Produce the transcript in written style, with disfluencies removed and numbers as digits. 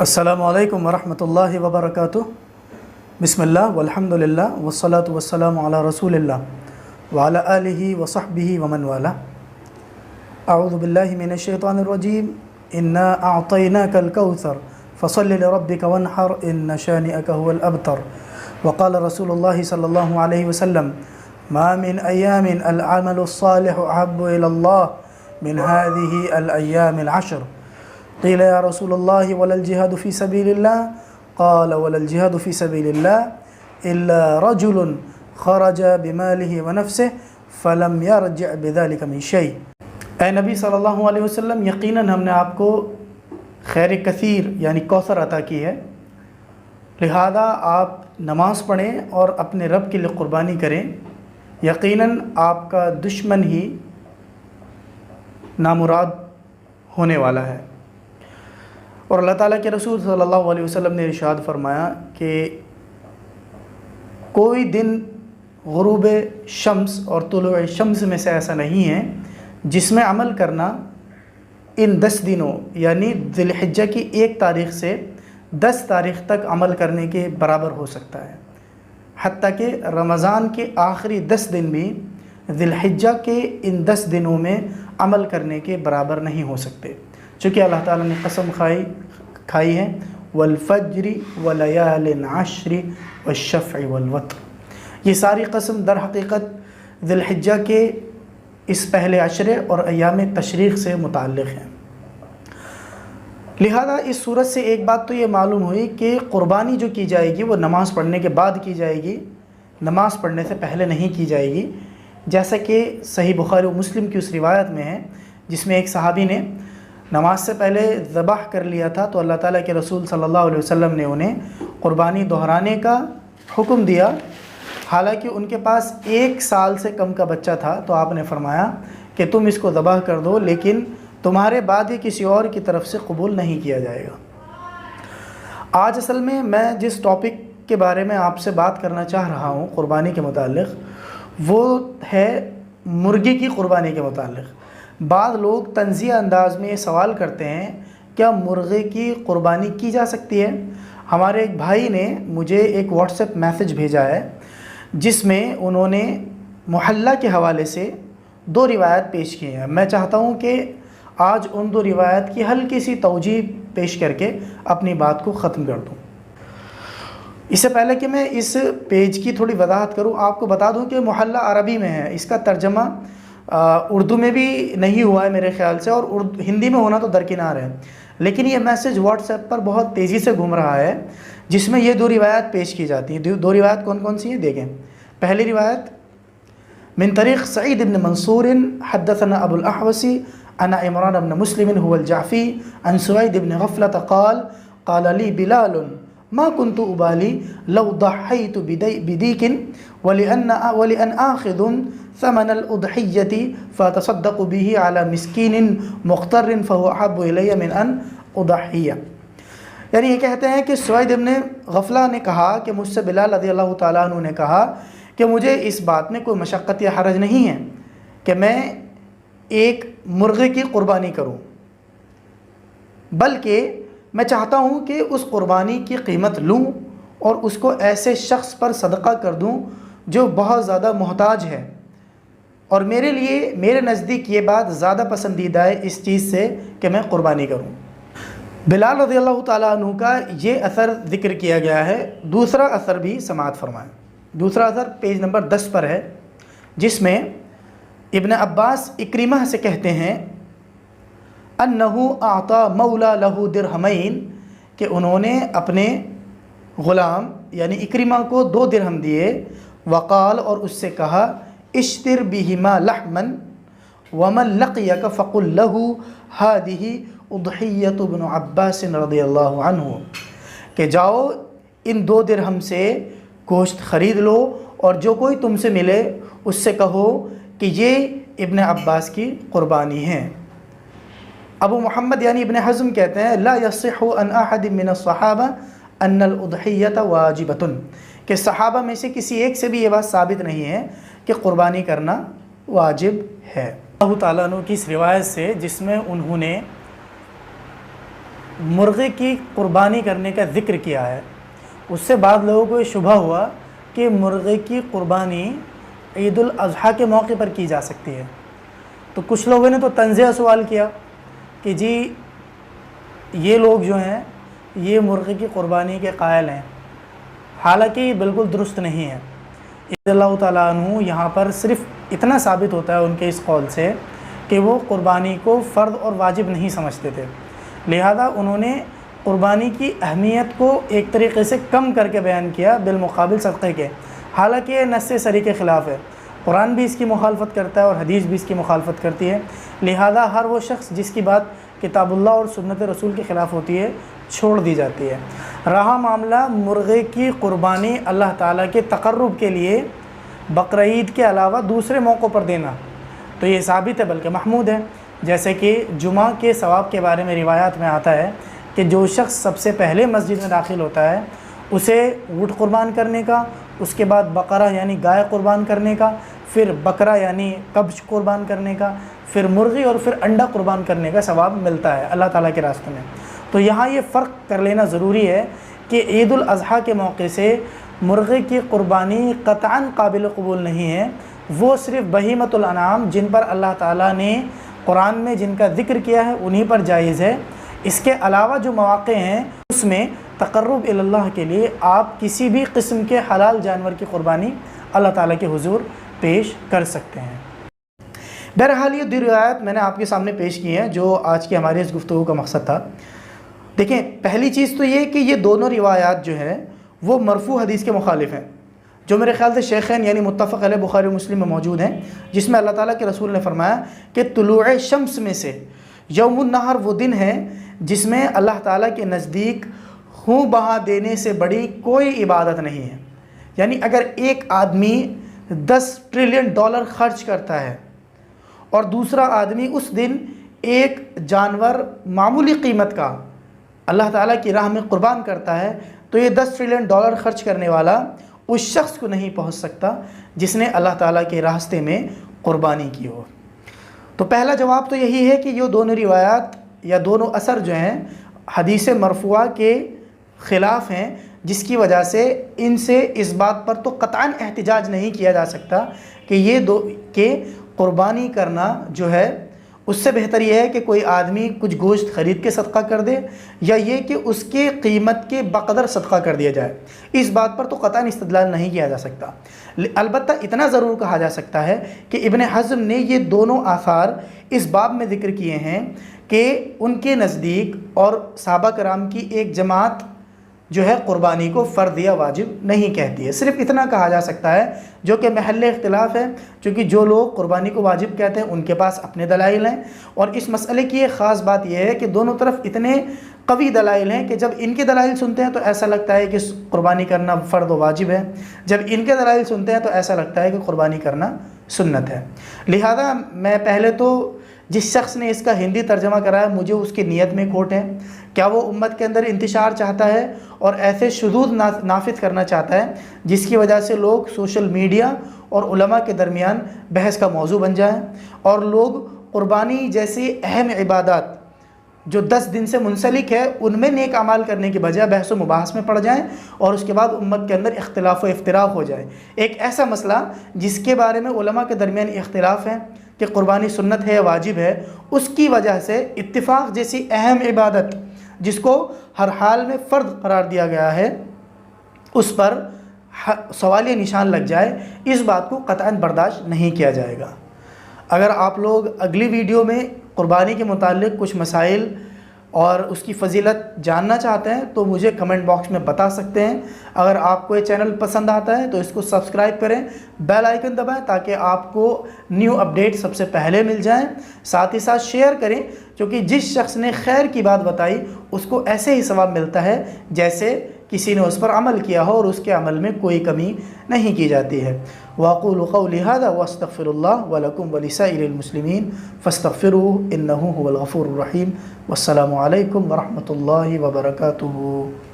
السلام علیکم ورحمۃ اللہ وبرکاتہ۔ بسم اللہ والحمدللہ والصلاة والسلام علی رسول اللہ وعلی آلہ وصحبہ ومن والہ۔ اعوذ باللہ من الشیطان الرجیم۔ انا اعطیناک الکوثر فصل لربک وانحر ان شانئک هو الابتر۔ وقال رسول اللہ صلی اللہ علیہ وسلم: ما من ایام العمل الصالح احب الی اللہ من هذه الایام العشر۔ قیل یا رسول اللہ ولا الجہاد فی سبیل اللہ؟ قال ولا الجہاد فی سبیل اللہ الا رجل خرج بمالہ ونفسہ فلم یرجع بذلک من شیء۔ اے نبی صلی اللہ علیہ وسلم، یقیناً ہم نے آپ کو خیر کثیر یعنی کوثر عطا کی ہے، لہذا آپ نماز پڑھیں اور اپنے رب کے لیے قربانی کریں، یقیناً آپ کا دشمن ہی نامراد ہونے والا ہے۔ اور اللہ تعالیٰ کے رسول صلی اللہ علیہ وسلم نے ارشاد فرمایا کہ کوئی دن غروب شمس اور طلوع شمس میں سے ایسا نہیں ہے جس میں عمل کرنا ان 10 دنوں یعنی ذی الحجہ کی 1 تاریخ سے 10 تاریخ تک عمل کرنے کے برابر ہو سکتا ہے، حتیٰ کہ رمضان کے آخری 10 دن بھی ذی الحجہ کے ان 10 دنوں میں عمل کرنے کے برابر نہیں ہو سکتے، چونکہ اللہ تعالیٰ نے قسم کھائی ہے والفجر ولیال عشر والشفع والوتر۔ یہ ساری قسم در حقیقت ذی الحجہ کے اس پہلے عشرے اور ایام تشریق سے متعلق ہیں۔ لہذا اس صورت سے ایک بات تو یہ معلوم ہوئی کہ قربانی جو کی جائے گی وہ نماز پڑھنے کے بعد کی جائے گی، نماز پڑھنے سے پہلے نہیں کی جائے گی، جیسا کہ صحیح بخاری و مسلم کی اس روایت میں ہے جس میں ایک صحابی نے نماز سے پہلے ذبح کر لیا تھا تو اللہ تعالیٰ کے رسول صلی اللہ علیہ وسلم نے انہیں قربانی دہرانے کا حکم دیا، حالانکہ ان کے پاس 1 سال سے کم کا بچہ تھا، تو آپ نے فرمایا کہ تم اس کو ذبح کر دو، لیکن تمہارے بعد یہ کسی اور کی طرف سے قبول نہیں کیا جائے گا۔ آج اصل میں جس ٹاپک کے بارے میں آپ سے بات کرنا چاہ رہا ہوں قربانی کے متعلق، وہ ہے مرغی کی قربانی کے متعلق۔ بعض لوگ طنزیہ انداز میں یہ سوال کرتے ہیں کیا مرغے کی قربانی کی جا سکتی ہے؟ ہمارے ایک بھائی نے مجھے ایک واٹس ایپ میسج بھیجا ہے جس میں انہوں نے محلہ کے حوالے سے 2 روایت پیش کی ہیں۔ میں چاہتا ہوں کہ آج ان 2 روایت کی ہلکی سی توجیہ پیش کر کے اپنی بات کو ختم کر دوں۔ اس سے پہلے کہ میں اس پیج کی تھوڑی وضاحت کروں، آپ کو بتا دوں کہ محلہ عربی میں ہے، اس کا ترجمہ اردو میں بھی نہیں ہوا ہے میرے خیال سے، اور ہندی میں ہونا تو درکنار ہے، لیکن یہ میسج واٹس ایپ پر بہت تیزی سے گھوم رہا ہے جس میں یہ 2 روایت پیش کی جاتی ہیں۔ 2 روایت کون کون سی ہیں دیکھیں۔ پہلی روایت من طریق سعید بن منصور حدثنا ابو الاحوص عن عمران بن مسلم هو الجعفی عن سوید بن غفلة قال لي بلال ما كنت أبالي لو ضحيت بديك ولأن آخذ ثمن الأضحية فأتصدق به على مسكين مغتر فهو أحب إلي من أن أضحيه۔ یعنی یہ کہتے ہیں کہ سوید ابن غفلہ نے کہا کہ مجھ سے بلال رضی اللہ تعالیٰ عنہ نے کہا کہ مجھے اس بات میں کوئی مشقت یا حرج نہیں ہے کہ میں ایک مرغے کی قربانی کروں، بلکہ میں چاہتا ہوں کہ اس قربانی کی قیمت لوں اور اس کو ایسے شخص پر صدقہ کر دوں جو بہت زیادہ محتاج ہے، اور میرے لیے میرے نزدیک یہ بات زیادہ پسندیدہ ہے اس چیز سے کہ میں قربانی کروں۔ بلال رضی اللہ تعالیٰ عنہ کا یہ اثر ذکر کیا گیا ہے۔ دوسرا اثر بھی سماعت فرمائیں۔ دوسرا اثر پیج نمبر 10 پر ہے جس میں ابن عباس اکرمہ سے کہتے ہیں انہو اعطا مولا لہو درہمین، کہ انہوں نے اپنے غلام یعنی اکرمہ کو 2 درہم دیے، وقال، اور اس سے کہا اشتر بہما لحما ومن لقیک فقل لہو ہذہ اضحیۃ ابن عباس رضی اللہ عنہ، کہ جاؤ ان 2 درہم سے گوشت خرید لو اور جو کوئی تم سے ملے اس سے کہو کہ یہ ابن عباس کی قربانی ہے۔ ابو محمد یعنی ابن حزم کہتے ہیں لا یصح عن احد من الصحابہ ان الاضحیۃ واجبۃ، کہ صحابہ میں سے کسی ایک سے بھی یہ بات ثابت نہیں ہے کہ قربانی کرنا واجب ہے۔ اللہ تعالیٰ عنہ کی اس روایت سے جس میں انہوں نے مرغے کی قربانی کرنے کا ذکر کیا ہے، اس سے بعض لوگوں کو یہ شبہ ہوا کہ مرغے کی قربانی عید الاضحیٰ کے موقع پر کی جا سکتی ہے۔ تو کچھ لوگوں نے تو تنزیہ سوال کیا کہ جی یہ لوگ جو ہیں یہ مرغے کی قربانی کے قائل ہیں، حالانکہ یہ بالکل درست نہیں ہے۔ رضی اللہ تعالیٰ عنہ یہاں پر صرف اتنا ثابت ہوتا ہے ان کے اس قول سے کہ وہ قربانی کو فرض اور واجب نہیں سمجھتے تھے، لہذا انہوں نے قربانی کی اہمیت کو ایک طریقے سے کم کر کے بیان کیا بالمقابل صدقے کے، حالانکہ یہ نص صریح کے خلاف ہے۔ قرآن بھی اس کی مخالفت کرتا ہے اور حدیث بھی اس کی مخالفت کرتی ہے، لہذا ہر وہ شخص جس کی بات کتاب اللہ اور سنت رسول کے خلاف ہوتی ہے چھوڑ دی جاتی ہے۔ رہا معاملہ مرغے کی قربانی اللہ تعالیٰ کے تقرب کے لیے بقرہ عید کے علاوہ دوسرے موقعوں پر دینا، تو یہ ثابت ہے بلکہ محمود ہے، جیسے کہ جمعہ کے ثواب کے بارے میں روایات میں آتا ہے کہ جو شخص سب سے پہلے مسجد میں داخل ہوتا ہے اسے اونٹ قربان کرنے کا، اس کے بعد بقرہ یعنی گائے قربان کرنے کا، پھر بکرا یعنی کبش قربان کرنے کا، پھر مرغی اور پھر انڈا قربان کرنے کا ثواب ملتا ہے اللہ تعالیٰ کے راستے میں۔ تو یہاں یہ فرق کر لینا ضروری ہے کہ عید الاضحیٰ کے موقع سے مرغے کی قربانی قطعاً قابل قبول نہیں ہے، وہ صرف بہیمۃ الانعام جن پر اللہ تعالیٰ نے قرآن میں جن کا ذکر کیا ہے انہی پر جائز ہے۔ اس کے علاوہ جو مواقع ہیں اس میں تقرب اللہ کے لیے آپ کسی بھی قسم کے حلال جانور کی قربانی اللہ تعالیٰ کے حضور پیش کر سکتے ہیں۔ بہرحال یہ دو روایات میں نے آپ کے سامنے پیش کی ہیں جو آج کی ہماری اس گفتگو کا مقصد تھا۔ دیکھیں، پہلی چیز تو یہ کہ یہ دونوں روایات جو ہیں وہ مرفوع حدیث کے مخالف ہیں، جو میرے خیال سے شیخین یعنی متفق علیہ بخاری و مسلم میں موجود ہیں، جس میں اللہ تعالیٰ کے رسول نے فرمایا کہ طلوع شمس میں سے یوم النحر وہ دن ہے جس میں اللہ تعالیٰ کے نزدیک خون بہا دینے سے بڑی کوئی عبادت نہیں ہے۔ یعنی اگر ایک آدمی 10 ٹریلین ڈالر خرچ کرتا ہے اور دوسرا آدمی اس دن ایک جانور معمولی قیمت کا اللہ تعالیٰ کی راہ میں قربان کرتا ہے، تو یہ 10 ٹریلین ڈالر خرچ کرنے والا اس شخص کو نہیں پہنچ سکتا جس نے اللہ تعالیٰ کے راستے میں قربانی کی ہو۔ تو پہلا جواب تو یہی ہے کہ یہ دونوں روایات یا دونوں اثر جو ہیں حدیث مرفوعہ کے خلاف ہیں، جس کی وجہ سے ان سے اس بات پر تو قطعاً احتجاج نہیں کیا جا سکتا کہ قربانی کرنا جو ہے اس سے بہتر یہ ہے کہ کوئی آدمی کچھ گوشت خرید کے صدقہ کر دے، یا یہ کہ اس کے قیمت کے بقدر صدقہ کر دیا جائے۔ اس بات پر تو قطعاً استدلال نہیں کیا جا سکتا۔ البتہ اتنا ضرور کہا جا سکتا ہے کہ ابن حزم نے یہ دونوں آثار اس باب میں ذکر کیے ہیں کہ ان کے نزدیک اور صحابہ کرام کی ایک جماعت جو ہے قربانی کو فرض یا واجب نہیں کہتی ہے۔ صرف اتنا کہا جا سکتا ہے، جو کہ محل اختلاف ہے، چونکہ جو لوگ قربانی کو واجب کہتے ہیں ان کے پاس اپنے دلائل ہیں، اور اس مسئلے کی ایک خاص بات یہ ہے کہ دونوں طرف اتنے قوی دلائل ہیں کہ جب ان کے دلائل سنتے ہیں تو ایسا لگتا ہے کہ قربانی کرنا فرض و واجب ہے، جب ان کے دلائل سنتے ہیں تو ایسا لگتا ہے کہ قربانی کرنا سنت ہے۔ لہذا میں پہلے تو جس شخص نے اس کا ہندی ترجمہ کرایا مجھے اس کی نیت میں کھوٹ ہے، کیا وہ امت کے اندر انتشار چاہتا ہے اور ایسے شذوذ نافذ کرنا چاہتا ہے جس کی وجہ سے لوگ سوشل میڈیا اور علماء کے درمیان بحث کا موضوع بن جائیں، اور لوگ قربانی جیسی اہم عبادات جو 10 دن سے منسلک ہے ان میں نیک اعمال کرنے کی بجائے بحث و مباحث میں پڑ جائیں، اور اس کے بعد امت کے اندر اختلاف و افتراق ہو جائے۔ ایک ایسا مسئلہ جس کے بارے میں علماء کے درمیان اختلاف ہے کہ قربانی سنت ہے یا واجب ہے، اس کی وجہ سے اتفاق جیسی اہم عبادت جس کو ہر حال میں فرض قرار دیا گیا ہے اس پر سوالیہ نشان لگ جائے، اس بات کو قطعاً برداشت نہیں کیا جائے گا۔ اگر آپ لوگ اگلی ویڈیو میں قربانی کے متعلق کچھ مسائل اور اس کی فضیلت جاننا چاہتے ہیں تو مجھے کمنٹ باکس میں بتا سکتے ہیں۔ اگر آپ کو یہ چینل پسند آتا ہے تو اس کو سبسکرائب کریں، بیل آئیکن دبائیں تاکہ آپ کو نیو اپڈیٹ سب سے پہلے مل جائیں، ساتھ ہی ساتھ شیئر کریں، کیونکہ جس شخص نے خیر کی بات بتائی اس کو ایسے ہی ثواب ملتا ہے جیسے کسی نے اس پر عمل کیا ہو اور اس کے عمل میں کوئی کمی نہیں کی جاتی ہے۔ وَأَقُولُ قَوْلِي هَذَا وَأَسْتَغْفِرُ اللَّهَ وَلَكُمْ وَلِسَائِرِ الْمُسْلِمِينَ فَاسْتَغْفِرُوهُ إِنَّهُ هُوَ الْغَفُورُ الرَّحِيمُ وَالسَّلَامُ عَلَيْكُمْ وَرَحْمَةُ اللَّهِ وَبَرَكَاتُهُ۔